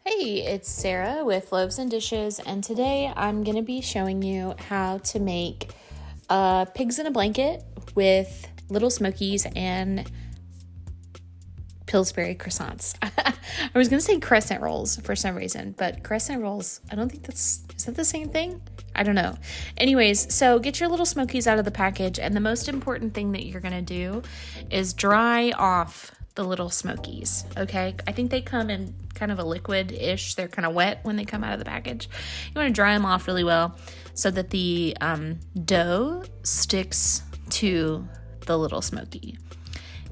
Hey, it's Sarah with Loaves and Dishes, and today I'm going to be showing you how to make pigs in a blanket with little smokies and Pillsbury croissants. I was going to say crescent rolls for some reason, but crescent rolls, I don't think is that the same thing? I don't know. Anyways, so get your little smokies out of the package, and the most important thing that you're going to do is dry off the little smokies, okay? I think they come in kind of a liquid-ish. They're kind of wet when they come out of the package. You want to dry them off really well so that the dough sticks to the little smoky.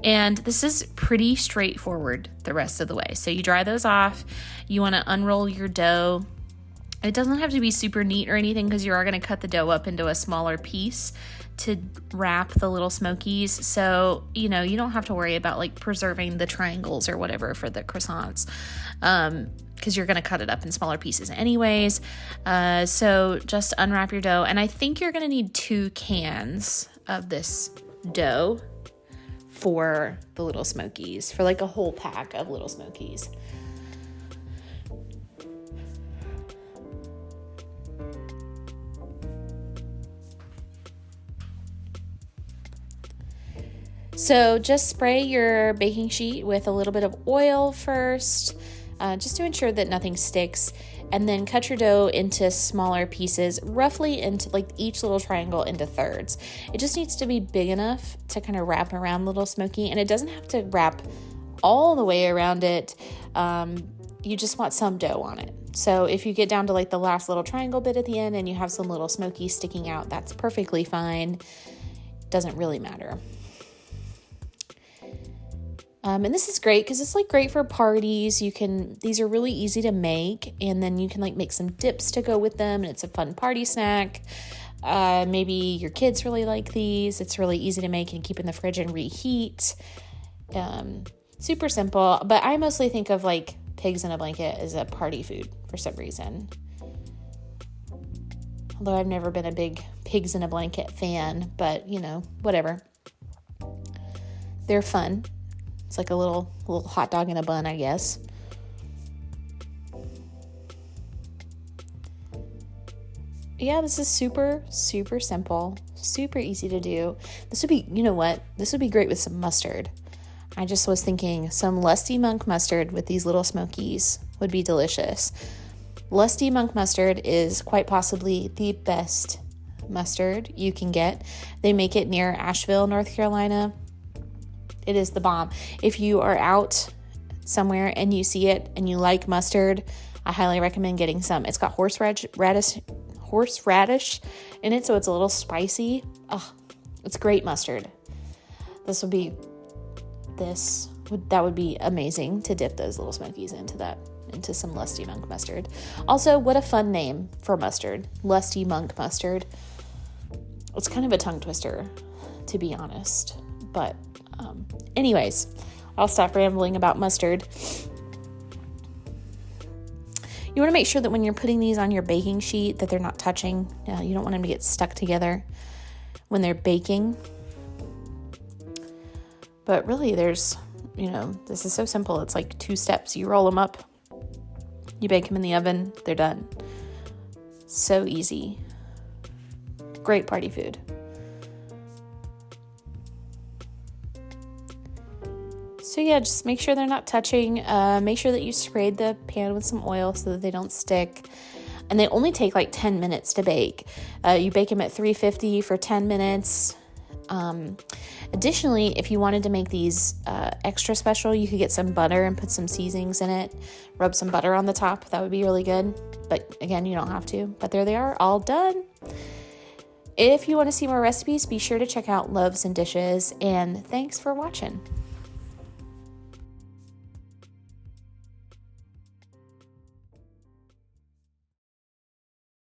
And this is pretty straightforward the rest of the way. So you dry those off. You want to unroll your dough. It doesn't have to be super neat or anything because you are going to cut the dough up into a smaller piece to wrap the little smokies. So, you don't have to worry about like preserving the triangles or whatever for the croissants because you're going to cut it up in smaller pieces anyways. So just unwrap your dough. And I think you're going to need 2 cans of this dough for the little smokies, for like a whole pack of little smokies. So just spray your baking sheet with a little bit of oil first, just to ensure that nothing sticks, and then cut your dough into smaller pieces, roughly into like each little triangle into thirds. It just needs to be big enough to kind of wrap around little smoky, and it doesn't have to wrap all the way around it. You just want some dough on it. So if you get down to like the last little triangle bit at the end and you have some little smoky sticking out, that's perfectly fine. Doesn't really matter. And this is great because it's like great for parties. These are really easy to make, and then you can like make some dips to go with them, and it's a fun party snack. Maybe your kids really like these. It's really easy to make and keep in the fridge and reheat. Super simple, but I mostly think of like pigs in a blanket as a party food for some reason. Although I've never been a big pigs in a blanket fan, but whatever. They're fun. It's like a little hot dog in a bun, I guess. Yeah, this is super, super simple, super easy to do. This would be, This would be great with some mustard. I just was thinking some Lusty Monk mustard with these little smokies would be delicious. Lusty Monk mustard is quite possibly the best mustard you can get. They make it near Asheville, North Carolina. It is the bomb. If you are out somewhere and you see it and you like mustard, I highly recommend getting some. It's got horseradish in it, so it's a little spicy. Oh, it's great mustard. That would be amazing to dip those little smokies into some Lusty Monk mustard. Also, what a fun name for mustard. Lusty Monk mustard. It's kind of a tongue twister, to be honest. But anyways, I'll stop rambling about mustard. You want to make sure that when you're putting these on your baking sheet that they're not touching. You don't want them to get stuck together when they're baking. But really this is so simple. It's like 2 steps. You roll them up, you bake them in the oven, they're done. So easy. Great party food. So yeah, just make sure they're not touching. Make sure that you sprayed the pan with some oil so that they don't stick. And they only take like 10 minutes to bake. You bake them at 350 for 10 minutes. Additionally, if you wanted to make these extra special, you could get some butter and put some seasonings in it. Rub some butter on the top. That would be really good. But again, you don't have to. But there they are, all done. If you want to see more recipes, be sure to check out Loaves and Dishes. And thanks for watching.